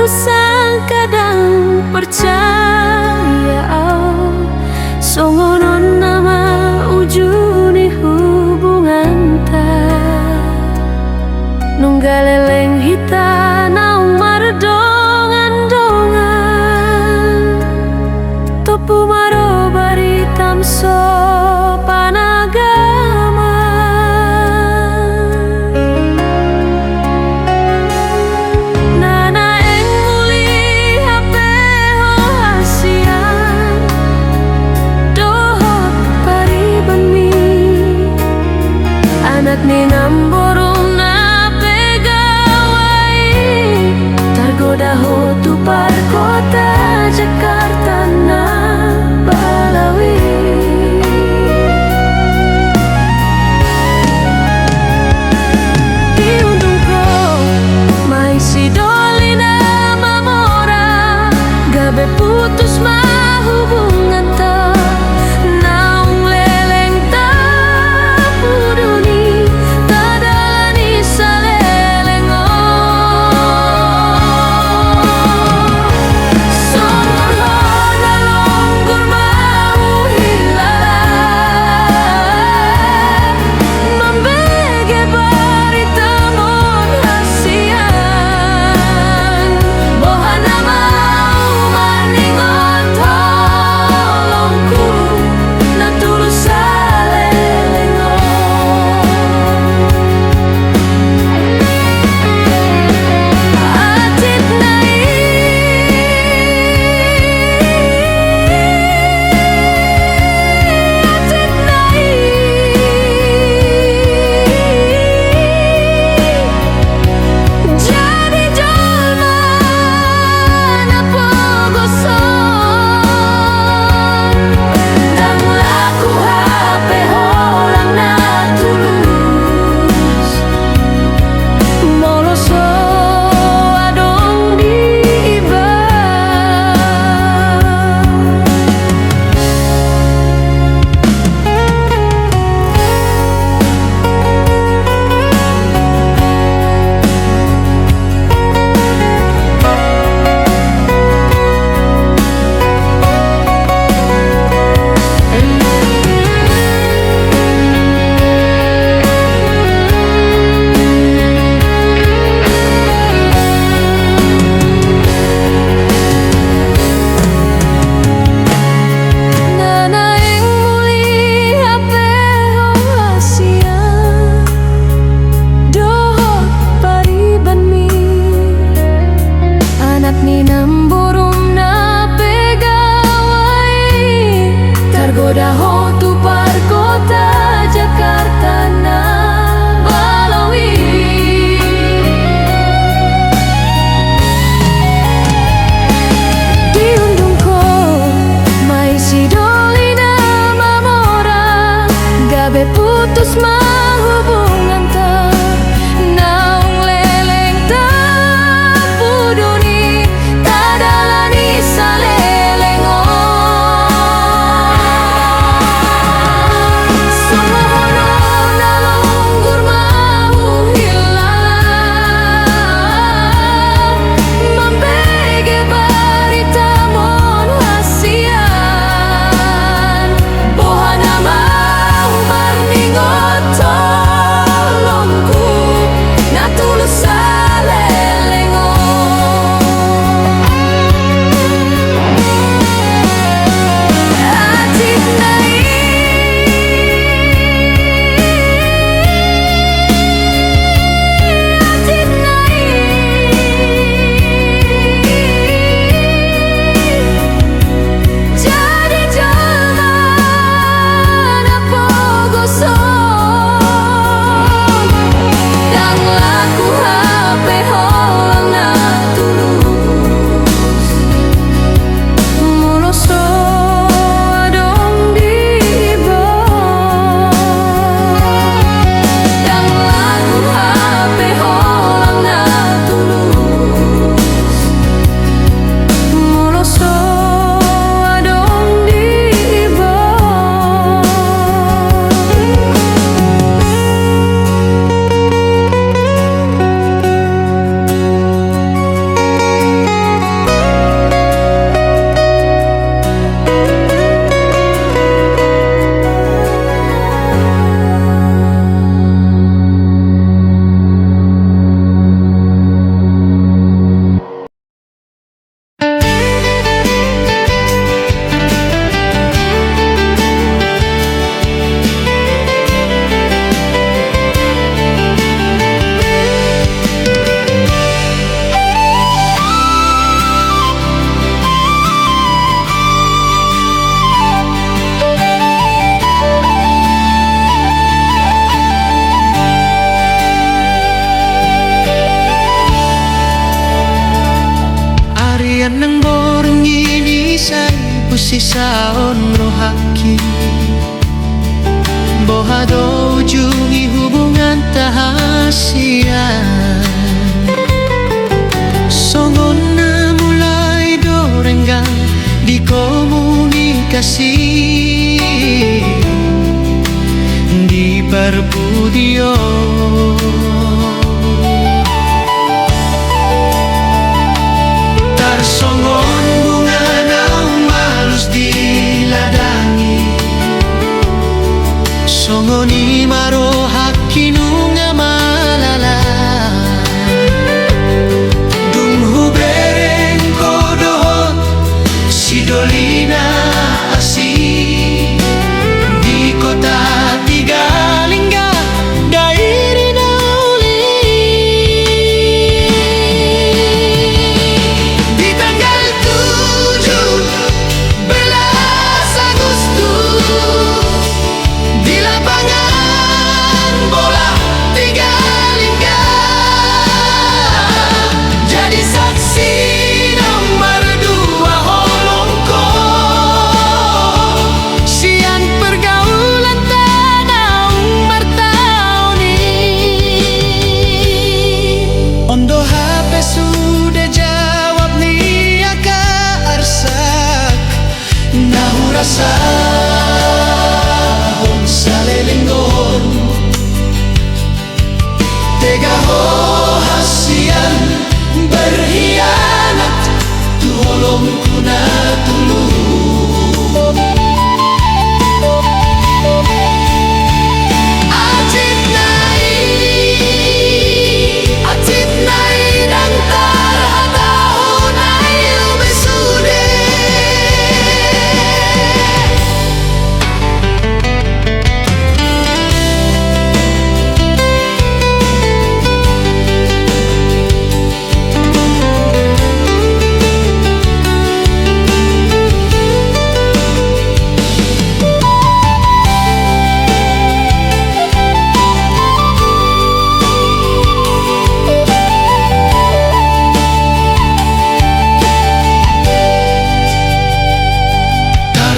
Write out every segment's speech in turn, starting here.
Ku sangka dan percaya songonon nama ujuni hubungan ta nunggaleleng hita naung mardongan-dongan topu maro baritam so panagama nana eng muli hape ho hasian dohot pariban mi anak ni namborong na pegawai tergoda ho tupar kota Jakarta na Balawi diundung ko mai si dolina mamora gabe putus mah hubungan ta naung leleng ta puduni tadalani salelengo songon ho nalonggur mau hilang membege barita mon hasian bohana mau maningon tolongku na tulus salelengo atit nai atit nai jadi jalma na pogoson dang laku hape holang na tulus moloso adong di iba nana eng muli hape ho hasian dohot pariban mi anak ni namborum na pegawai tergoda ho tupar kota Jakarta na Balawi diundung ko mai si dolina mamora gabe putus mah hubungan ta naung leleng ta puduni tadalani salelengo songono nalonggur mau hilang membege barita mon hasian bohana mau marningot usisaon rohaki bohado ujungi hubungan tahasian songon na mulai dorenggang di komunikasi di perbudio tarsongon bunga naung malus diladangi songoni maro hakinu nga malala dung hubereng kodohot si Dolina asih di kota Tigalingga dairi nauli di tanggal 17 Agustus di lapangan bola Tigalingga jadi saksi nomor 2 holongko sian pergaulan tanah martauni ondo HP sudah jawab nih aka arsak nahu rasa salelinggon tega ho hasian berhianat tu holong kuna tulu acit nai dan tarhatahu nai ubesude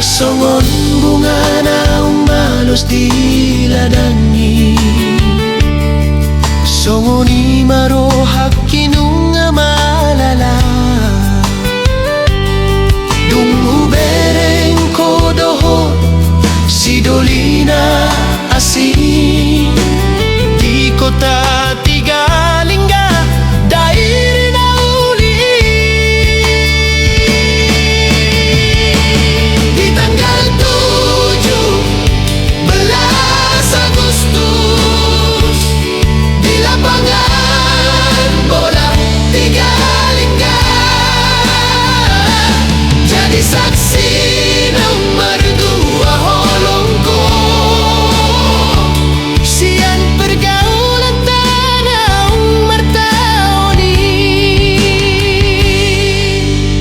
songon bunga naung malus diladangi songoni maro hakinu nga malala dung hubereng kodoho si Dolina asih di kota Tigalingga dairi nauli di tanggal 17 Agustus di lapangan bola Tigalingga jadi saksi nomor 2 holongko sian pergaulan tanah martauni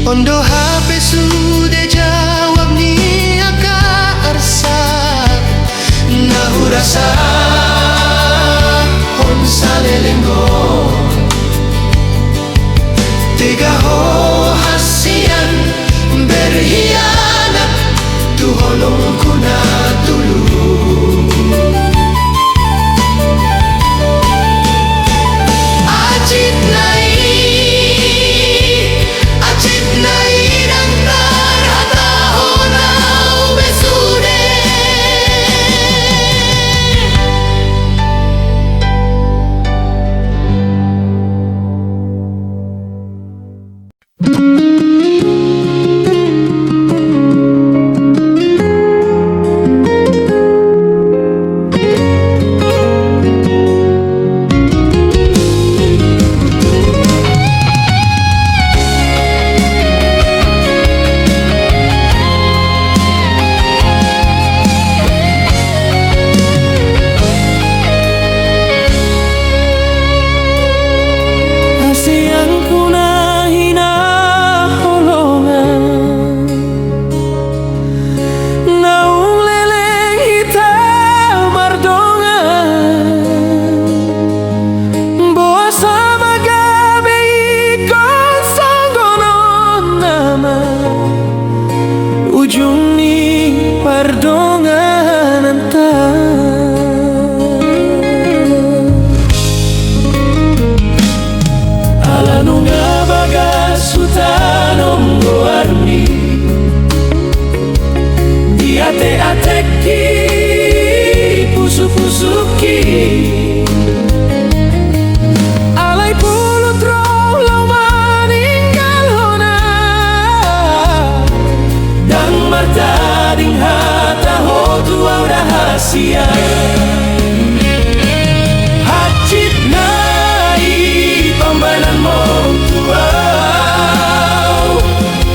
ondo HP sudah jawab nih aka arsak nahu rasa on salelenggon tega ho hasian berhianat tu holong kuna tulu acit nai dan tarhatahu nau besude teki pusu-pusuki Alay pulot raw law maninggal hona dan martading hata hotu au rahasia hacit nai pambanan mong tuau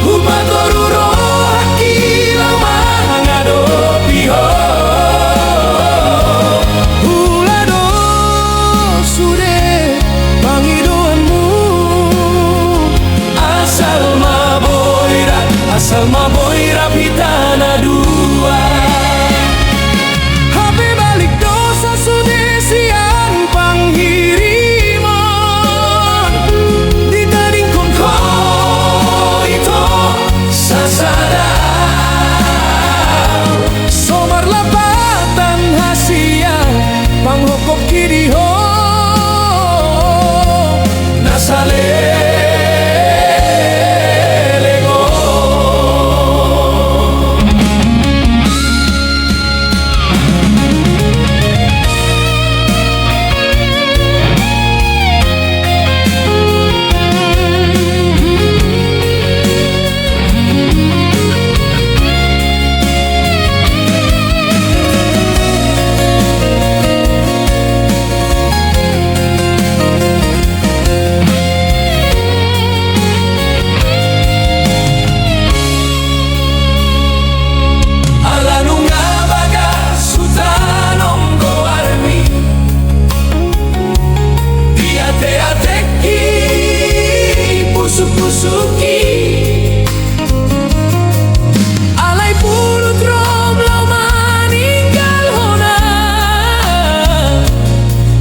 hupatoruro hakilau mangadopi ho Hulado sude pangidoanmu asal maboira pitana dua Hape balik dosa sudesian panghiriman Ditaring kon ko ito sasada somar lapatan hasia panghokop kiriho nasale pusu-pusuki Alay pulot raw law maninggal hona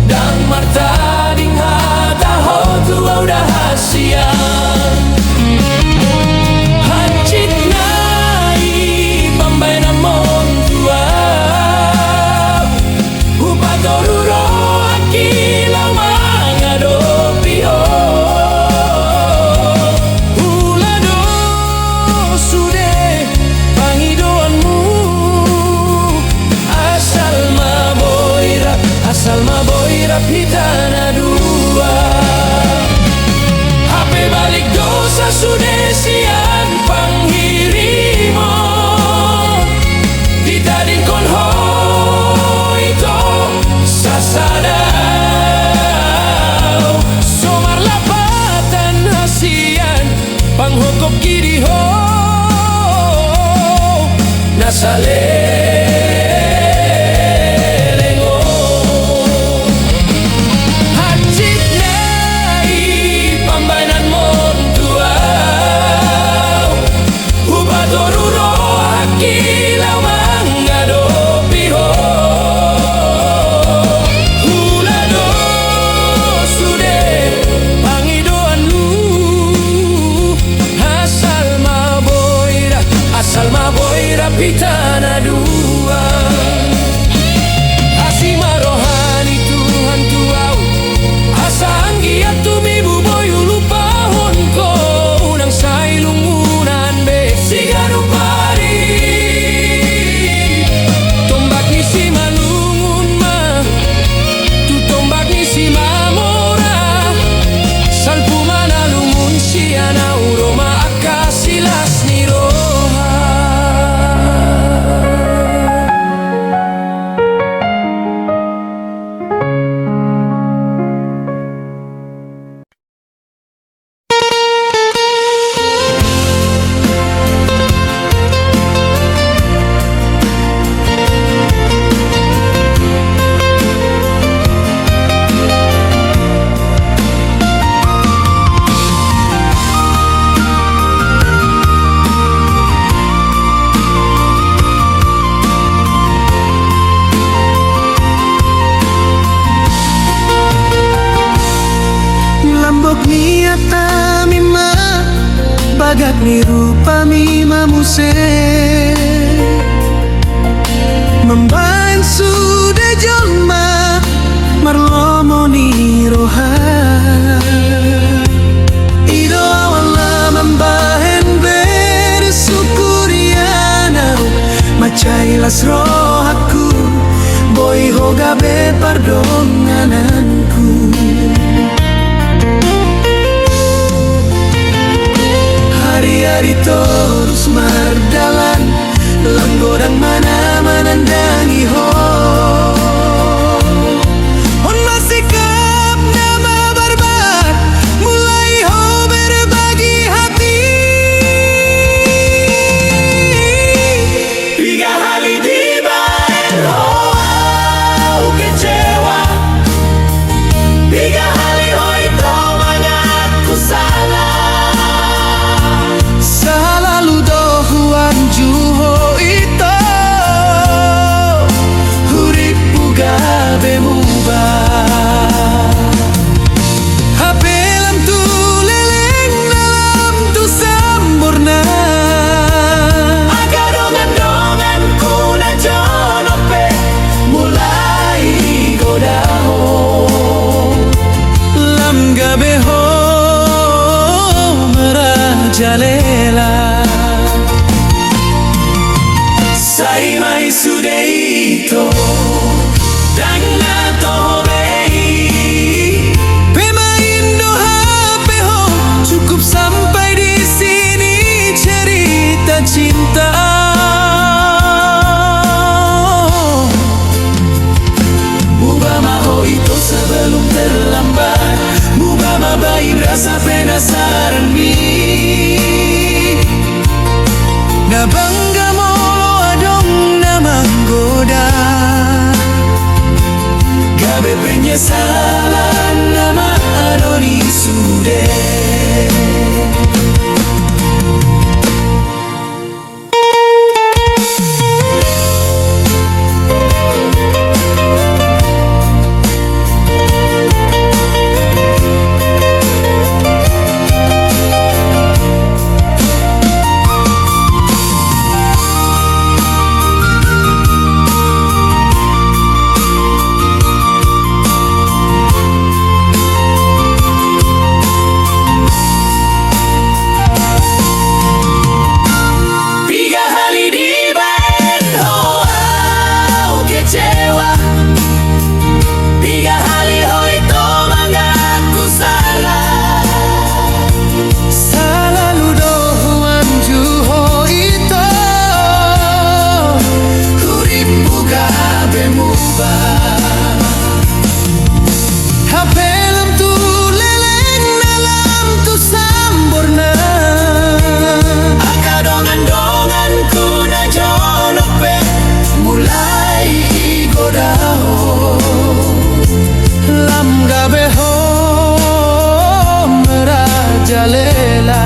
dan martading hata hotu au rahasia hacit nai pambainan mong tuau hupatoruro hakilau mangadopi ho Hulado sude pangidoanmu asal maboira pitana dua hape balik dosa sudesian panghirimo ditading kon ho ito sasadao somar lapatan hasian panghokop kiriho nasale Hacit nai pambainan mong tuau hupatoruro hakilau mangadopi ho Hulado sude pangidoanmu asal maboira pitana dua Asima rohani Tuhan tuau asa anggia tumibu boyu lupahon ko unang sailungunan be siganu pari Tombak ni si malungun ma Tu tombak ni si mamora Salpu manalungun siya na uroma akasilas ni roha Bagak ni rupa mi mamuse Membahan sudah jelma Marlomo ni roha Ido awala membahan bersukuriana Macai las roha pardongananku. Hari-hari terus mardalan, langgodang mana menandangi ho. On masih kap nama barbar, mulai ho berbagi hati. Tiga hari dibayar ho kecewa. Tiga hari ho itu mengaku salah. Selalu dohuan juho ito, huripu gabe mubah. Hapelam tu leleng dalam tu sempurna. Dongan-donganku na jonope mulai godaho. Lam gabe ho merajalela. Sai mai sudeito dan nato bei. Pemain doha peho, cukup sampai di sini cerita cinta. Mubah maho itu sebelum terlambat. Mubah mabain rasa penasaran mi. Na bangga molo adong na manggoda. Gabe penyesalan nama adoni sude. Tiga hari dibayar ho kecewa. Tiga hari ho itu mengaku salah. Selalu dohuan juho ito, Huripu gabe mubah. hapelam tu leleng dalam tu sempurna. Dongan-donganku na jonope mulai godaho. Lam gabe ho merajalela.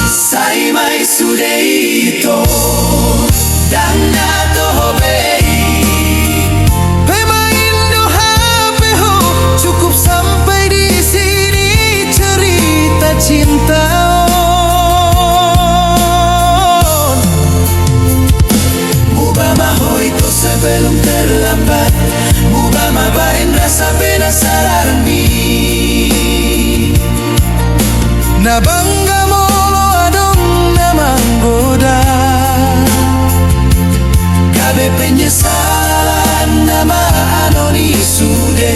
Sai mai sudeito dan nato bei. Pemain doha peho, cukup sampai di sini cerita cinta. Mubah maho itu sebelum terlambat. Mubah mabain rasa penasaran mi. Na bangga molo adong na manggoda. Gabe penyesalan nama anoni sude.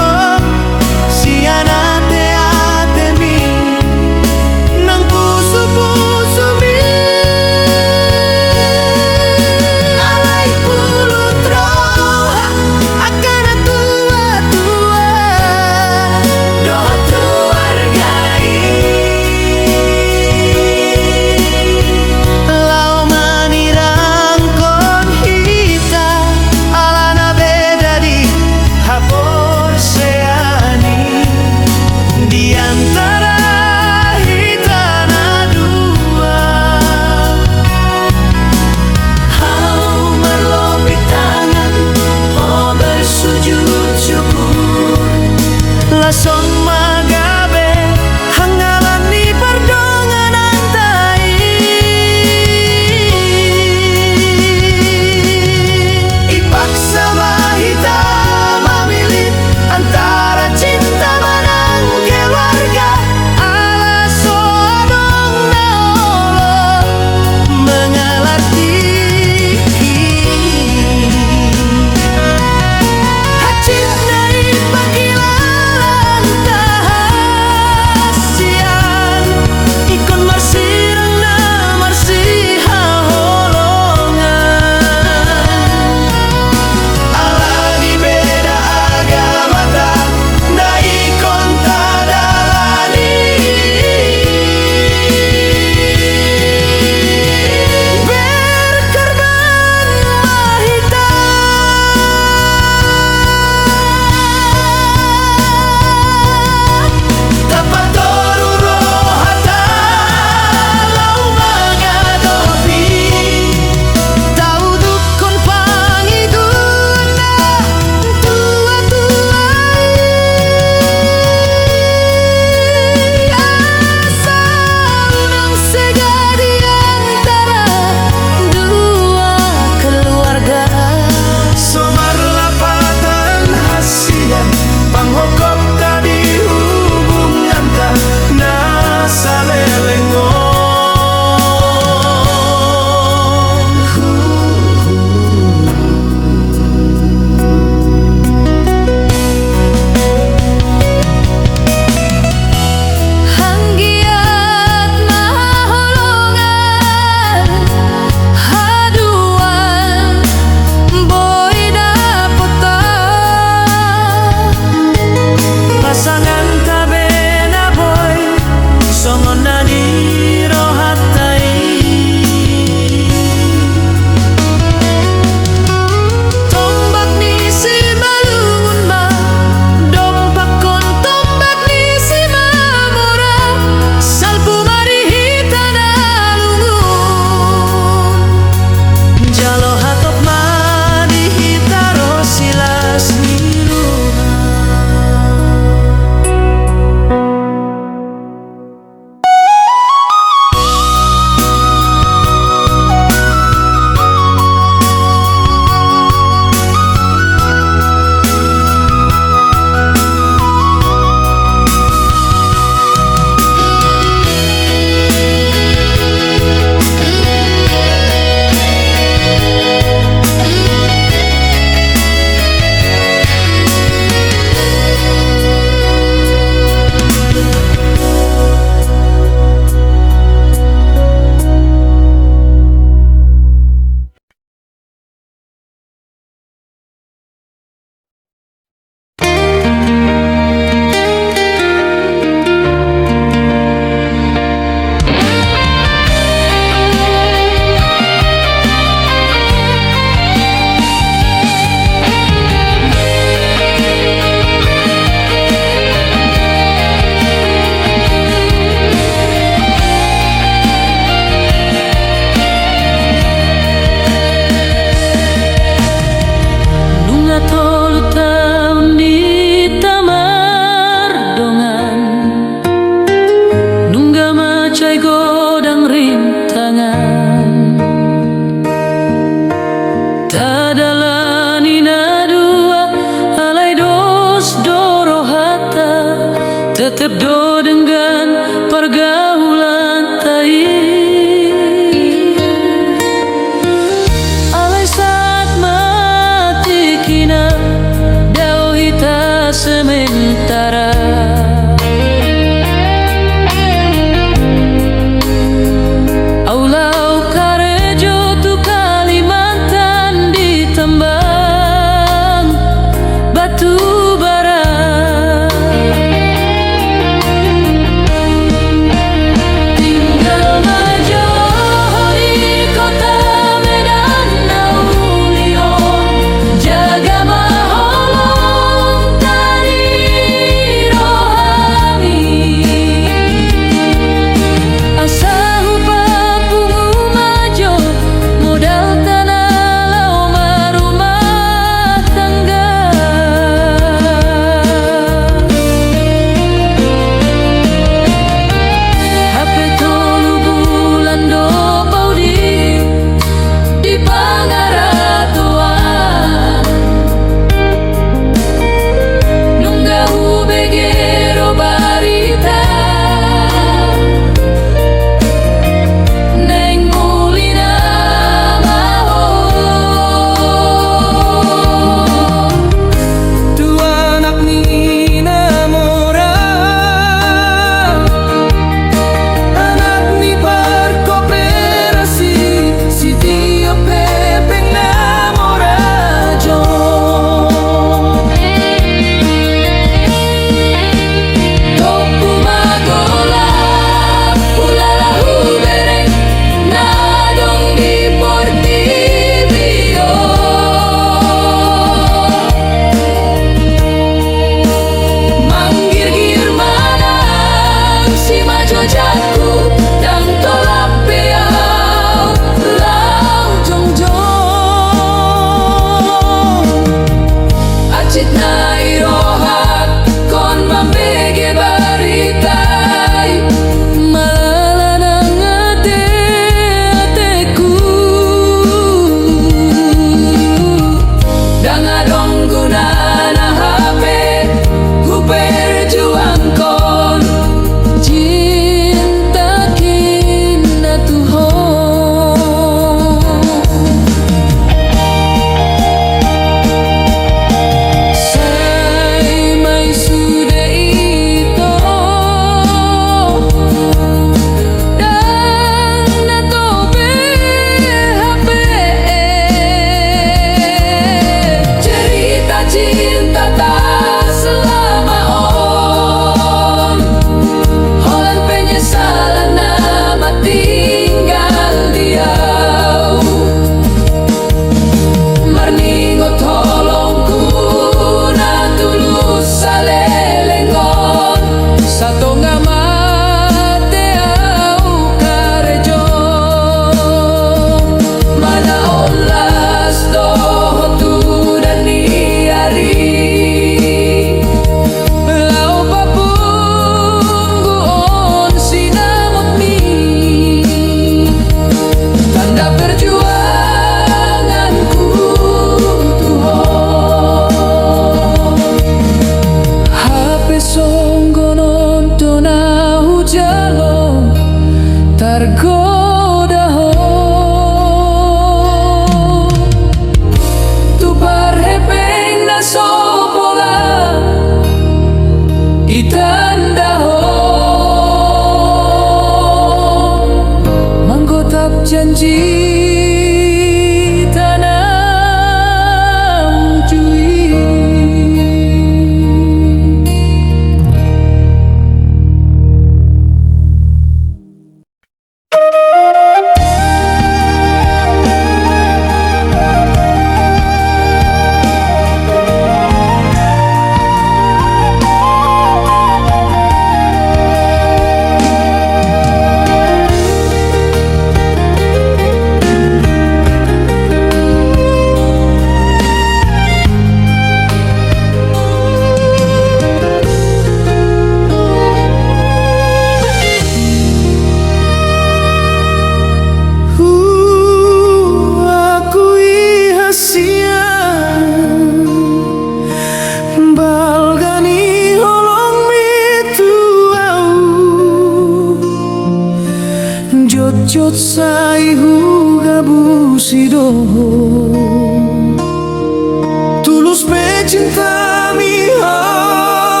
cinta mi holongan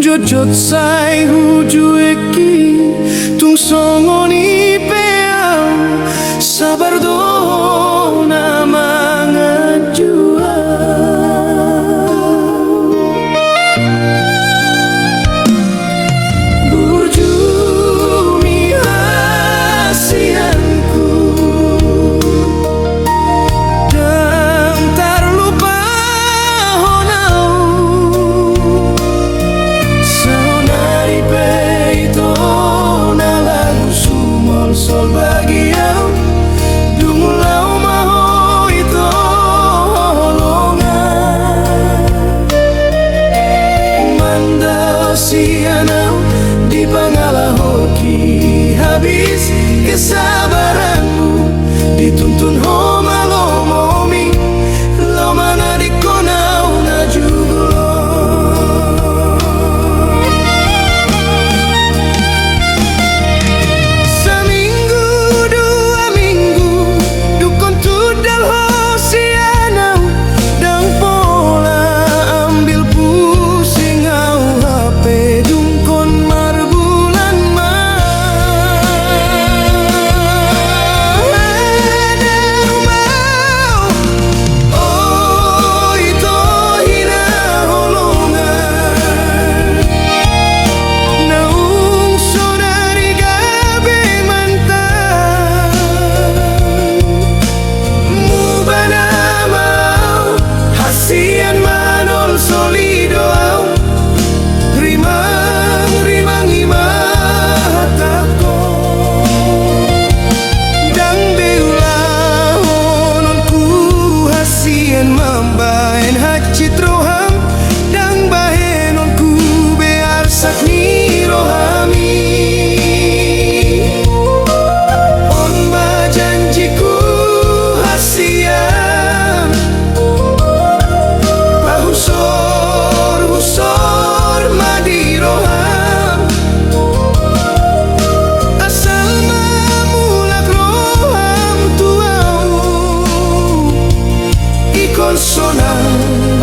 jojot sai huju eki tung songoni peang sabar dona mangajua burjumi hasianku dan terlupa honau sonari peito na lagu sumol sol bagiau dumulau maho itu holongan mandau sianau di pangala hoki habis kesabaranmu dituntun homa lomomi lomana di konau na jugulo seminggu dua minggu dukon tudal hosianau dang pola ambil pusing au HP dungkon marbulan oh itu hina holongan naung sonari gabe mantan mubana mau hasian manol solido au rimang rimang imatako dang beula hononku hasian mambaen hacit roham dang bahenonku bear sakni rohami on janjiku hasian bahusor husor madiroham asal mamulak roham tuau ikon sonang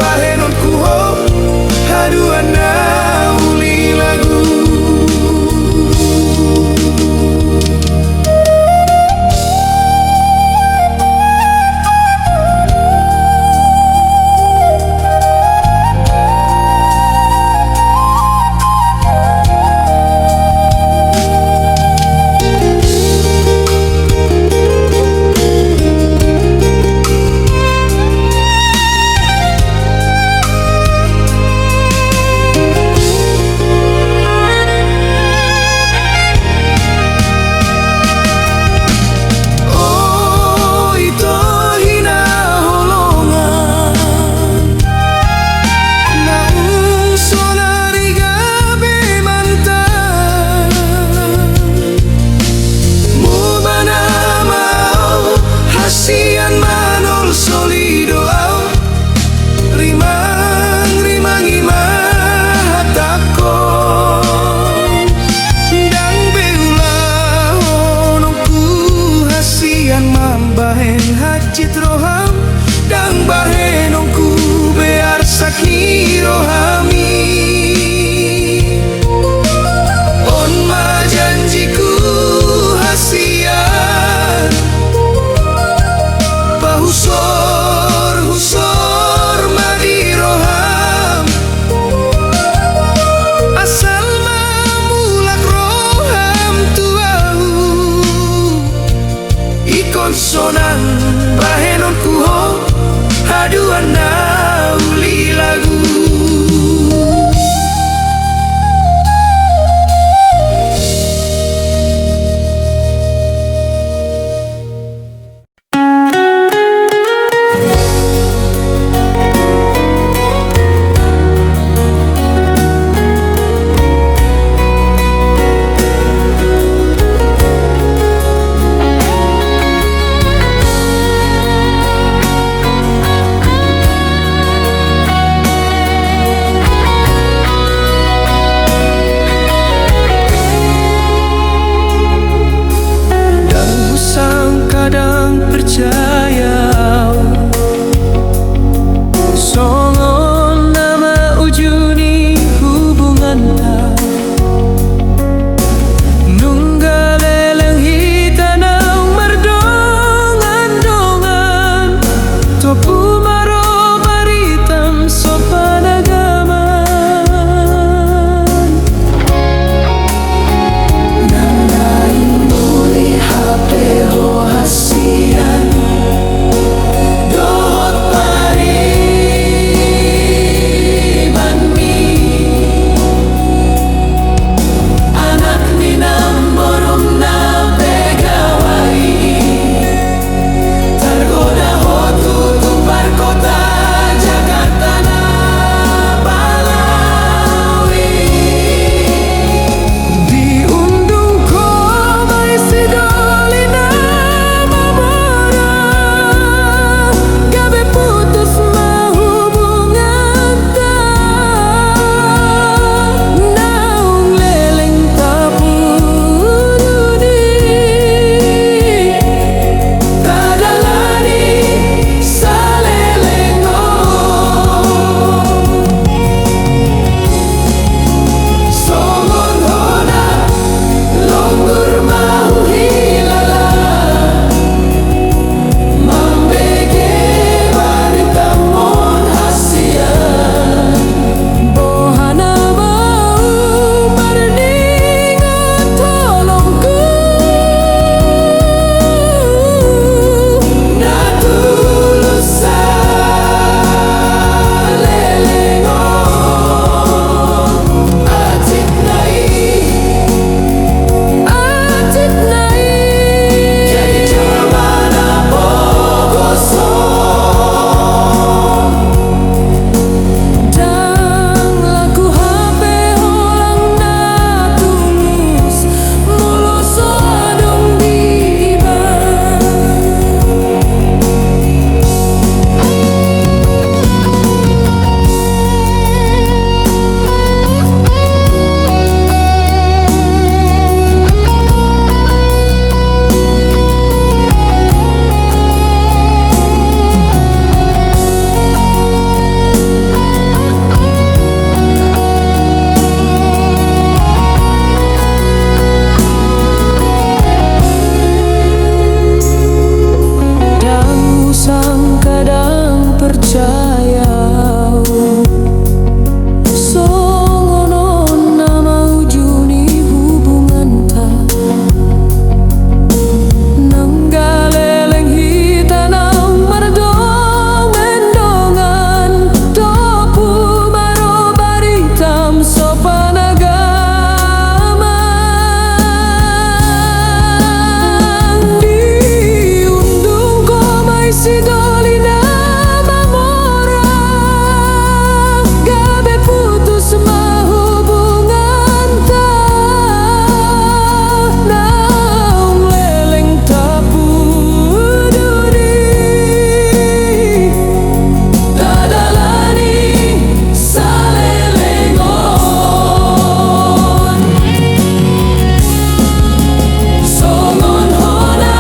bahenonku ho haduan uli lagu oh itu hina holongan naung sonari gabe mantan mubana mau hasian manol solido au rimang rimang imatako dang beula honongku hasian mambahen hacit roham dang bahenongku bear sakni rohami on janjiku hasian bahusor husor madiroham asal mamulak roham tuau ikon sonan bahenonku ho haduan uli lagu kadang percaya si doli na mamora, gabi putus mahubungan ta, naong leleng tapuduri, dadalani sa lelengon. Songon hona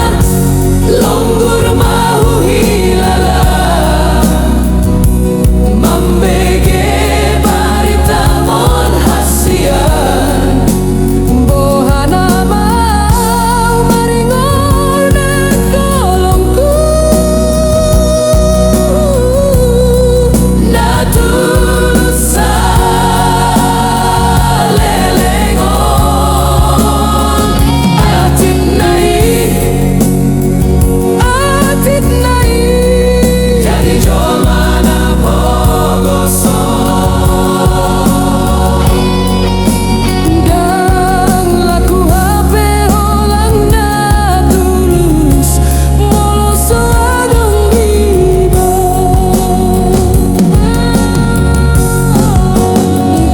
longgur mahuhilala, mambege baritamon hasian, bohana mau maringol ng kolongku, natulog sa lelengon. Atit nai jadi jomana pogoso, dang laku hape holang na tulus, moloso adong giba,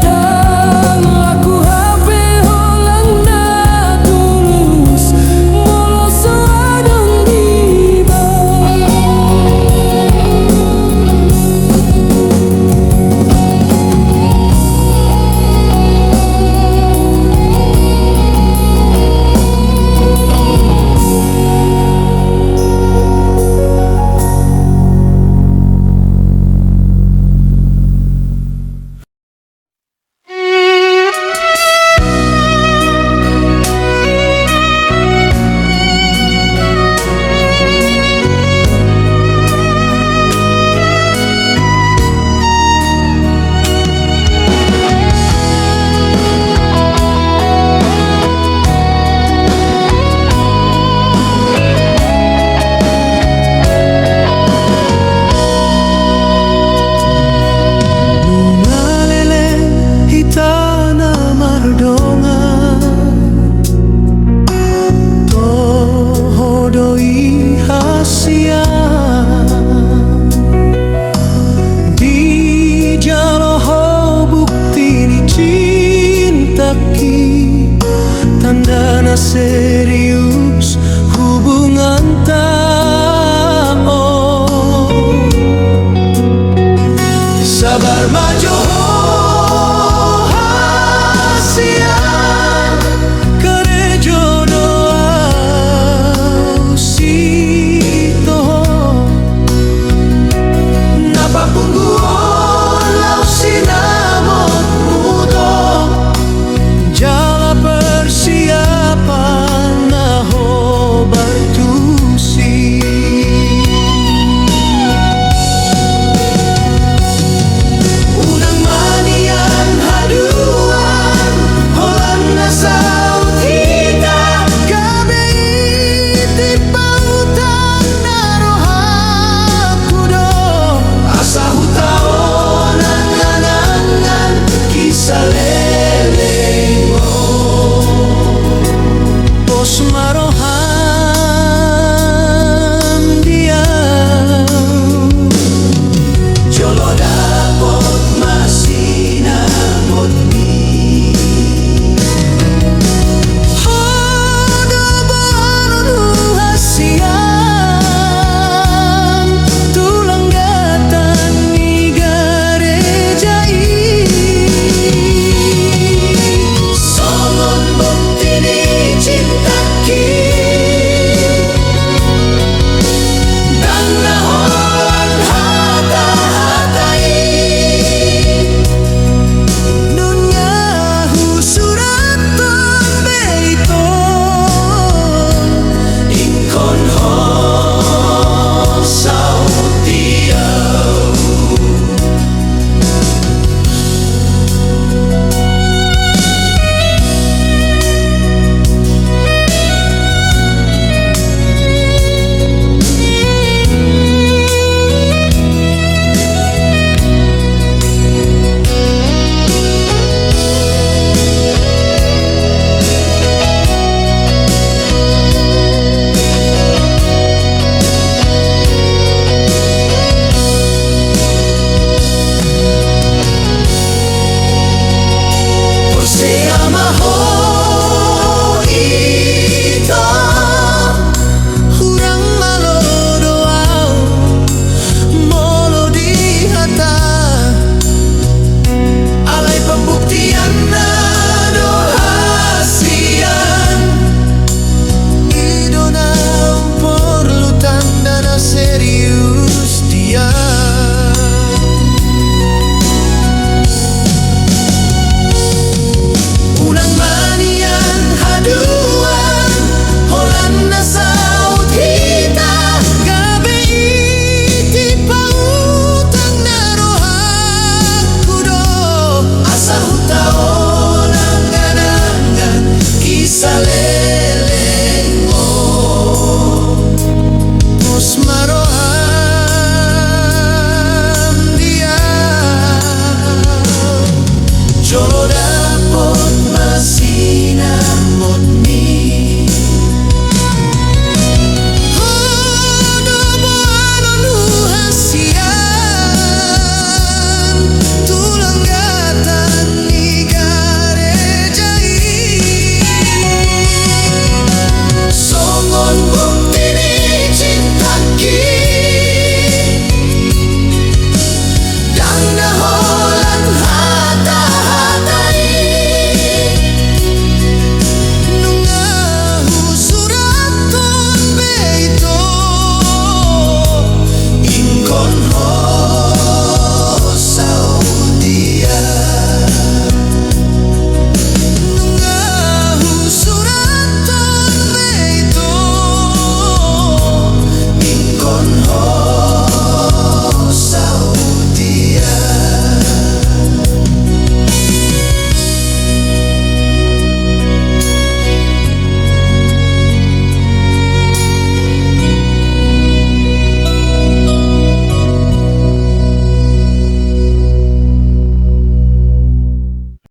dang laku hape holang na tulus, moloso adong giba. Nungalele hitana mardongan, tohodoi hasian, di jaloho bukti ni cintaki, tanda nase